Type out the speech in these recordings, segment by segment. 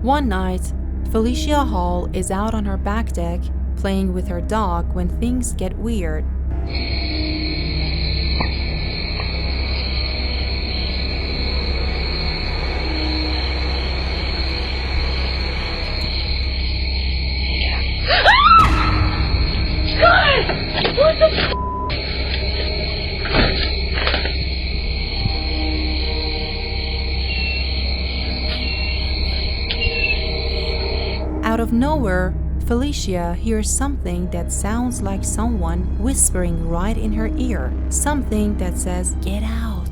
One night, Felicia Hall is out on her back deck playing with her dog when things get weird. Out of nowhere, Felicia hears something that sounds like someone whispering right in her ear. Something that says, "Get out."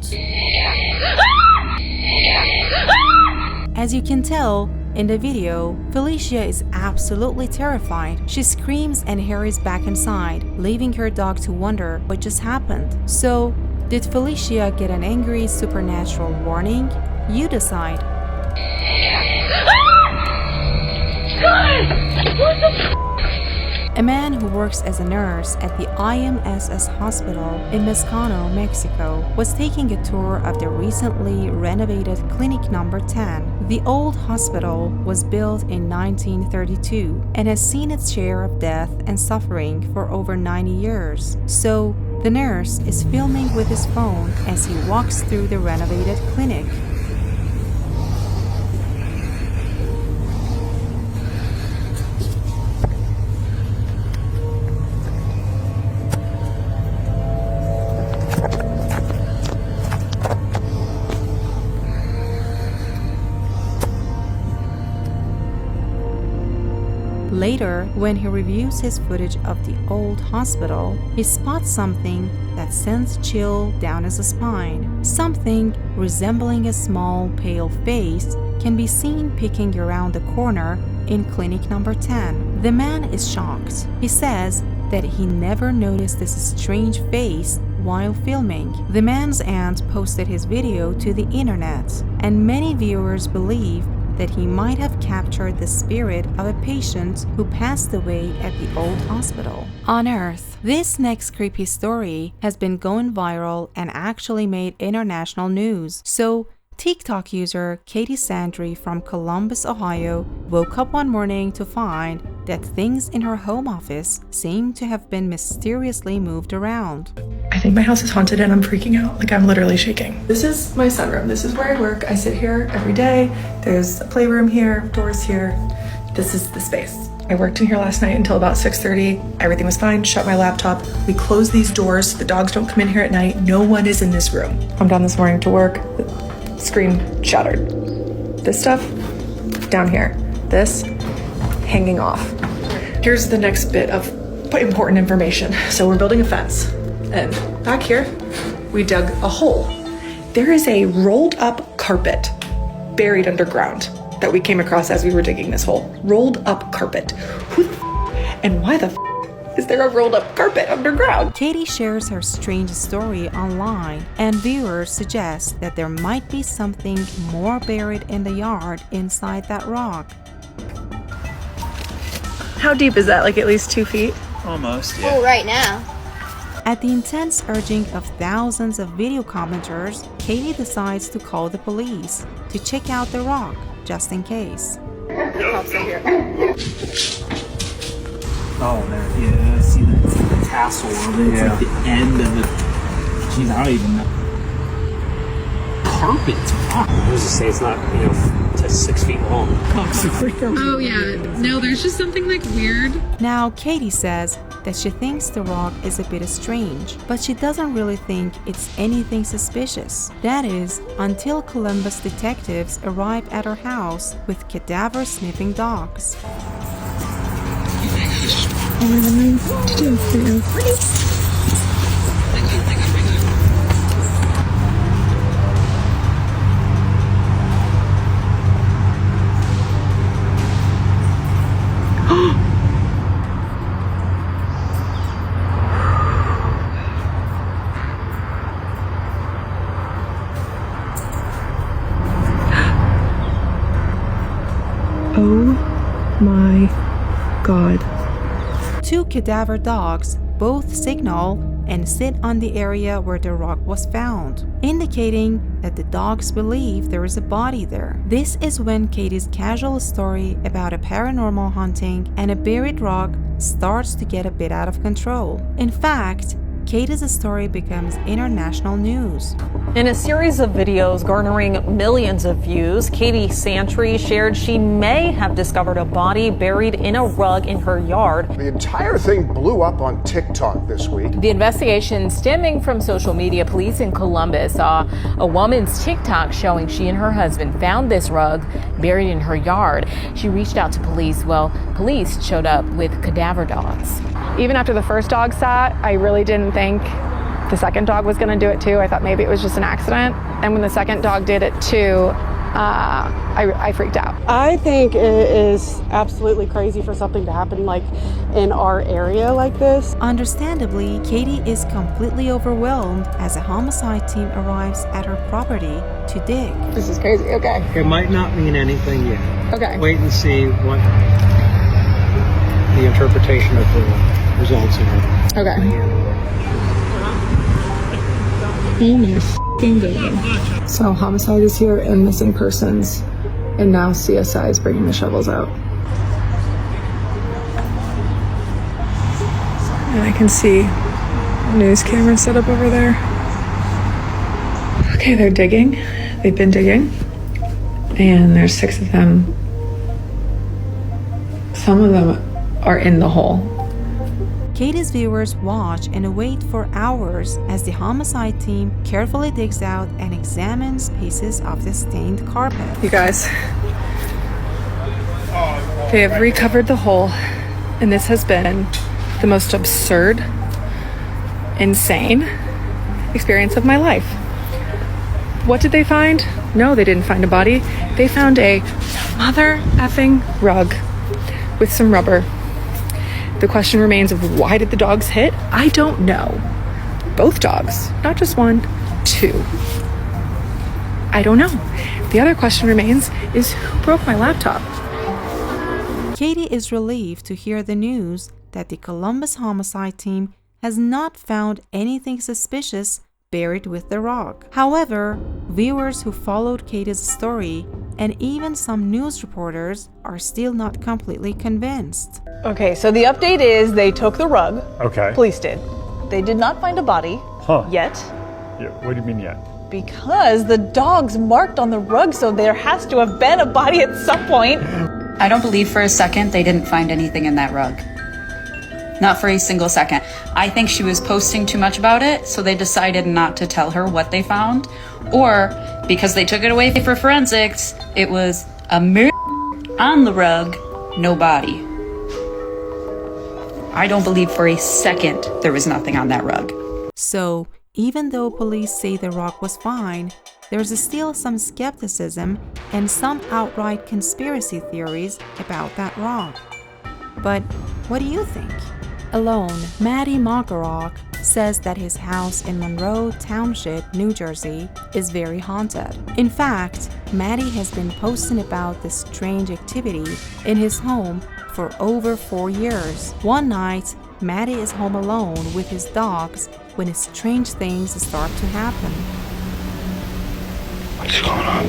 As you can tell, in the video, Felicia is absolutely terrified. She screams and hurries back inside, leaving her dog to wonder what just happened. So, did Felicia get an angry supernatural warning? You decide. A man who works as a nurse at the IMSS hospital in Mezcano, Mexico, was taking a tour of the recently renovated Clinic Number 10. The old hospital was built in 1932 and has seen its share of death and suffering for over 90 years. So, the nurse is filming with his phone as he walks through the renovated clinic. Later, when he reviews his footage of the old hospital, he spots something that sends chill down his spine. Something resembling a small, pale face can be seen peeking around the corner in Clinic Number 10. The man is shocked. He says that he never noticed this strange face while filming. The man's aunt posted his video to the internet, and many viewers believe that he might have captured the spirit of a patient who passed away at the old hospital. On Earth, this next creepy story has been going viral and actually made international news. So, TikTok user Katie Sandry from Columbus, Ohio, woke up one morning to find that things in her home office seem to have been mysteriously moved around. I think my house is haunted and I'm freaking out. Like, I'm literally shaking. This is my sunroom. This is where I work. I sit here every day. There's a playroom here, doors here. This is the space. I worked in here last night until about 6:30. Everything was fine. Shut my laptop. We close these doors so the dogs don't come in here at night. No one is in this room. I'm down this morning to work. Screen shattered. This stuff down here. This hanging off. Here's the next bit of important information. So we're building a fence, and back here we dug a hole. There is a rolled up carpet buried underground that we came across as we were digging this hole. Rolled up carpet. Who the and why the is there a rolled up carpet underground? Katie shares her strange story online, and viewers suggest that there might be something more buried in the yard inside that rock. How deep is that? Like at least 2 feet? Almost, yeah. Oh, right now. At the intense urging of thousands of video commenters, Katie decides to call the police to check out the rock, just in case. Oh, there, yeah, see the tassel of it. It's like the end of it. Jeez, I don't even know. Carpet. I was just saying it's not, to 6 feet long. Oh yeah, no, there's just something like weird. Now, Katie says that she thinks the rock is a bit strange, but she doesn't really think it's anything suspicious. That is, until Columbus detectives arrive at her house with cadaver-sniffing dogs. Oh my God. 2 cadaver dogs both signal and sit on the area where the rock was found, indicating that the dogs believe there is a body there. This is when Katie's casual story about a paranormal haunting and a buried rock starts to get a bit out of control. In fact, Katie's story becomes international news. In a series of videos garnering millions of views, Katie Santry shared she may have discovered a body buried in a rug in her yard. The entire thing blew up on TikTok this week. The investigation stemming from social media. Police in Columbus saw a woman's TikTok showing she and her husband found this rug buried in her yard. She reached out to police. Well, police showed up with cadaver dogs. Even after the first dog sat, I really didn't think the second dog was going to do it too. I thought maybe it was just an accident. And when the second dog did it too, I freaked out. I think it is absolutely crazy for something to happen like in our area like this. Understandably, Katie is completely overwhelmed as a homicide team arrives at her property to dig. This is crazy. Okay. It might not mean anything yet. Okay. Wait and see what the interpretation of the results are. Okay. So homicide is here and missing persons, and now CSI is bringing the shovels out. And I can see a news camera set up over there. Okay, they're digging. They've been digging, and there's 6 of them. Some of them are in the hole. Katie's viewers watch and wait for hours as the homicide team carefully digs out and examines pieces of the stained carpet. You guys, they have recovered the hole, and this has been the most absurd, insane experience of my life. What did they find? No, they didn't find a body. They found a mother effing rug with some rubber. The question remains of why did the dogs hit? I don't know. Both dogs, not just 1, 2. I don't know. The other question remains is who broke my laptop? Katie is relieved to hear the news that the Columbus homicide team has not found anything suspicious buried with the rock. However, viewers who followed Katie's story and even some news reporters are still not completely convinced. Okay, so the update is they took the rug. Okay. Police did. They did not find a body yet. Yeah, what do you mean yet? Because the dogs marked on the rug, so there has to have been a body at some point. I don't believe for a second they didn't find anything in that rug. Not for a single second. I think she was posting too much about it, so they decided not to tell her what they found. Or, because they took it away for forensics, it was a mirror on the rug, no body. I don't believe for a second there was nothing on that rug. So, even though police say the rock was fine, there's still some skepticism and some outright conspiracy theories about that rock. But what do you think? Alone, Matty Makarok says that his house in Monroe Township, New Jersey, is very haunted. In fact, Matty has been posting about this strange activity in his home for over 4 years. One night, Matty is home alone with his dogs when strange things start to happen. What's going on?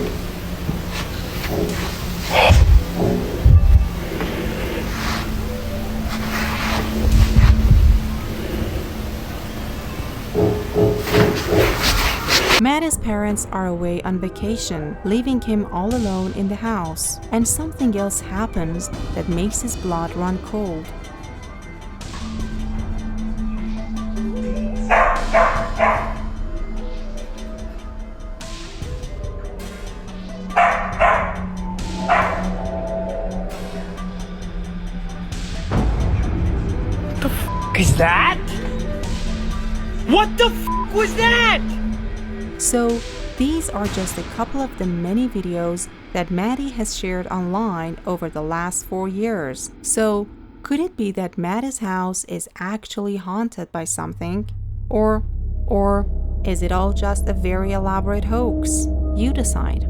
Matty's parents are away on vacation, leaving him all alone in the house, and something else happens that makes his blood run cold. What the f is that? What the f was that? So, these are just a couple of the many videos that Matty has shared online over the last 4 years. So, could it be that Matty's house is actually haunted by something? Or is it all just a very elaborate hoax? You decide.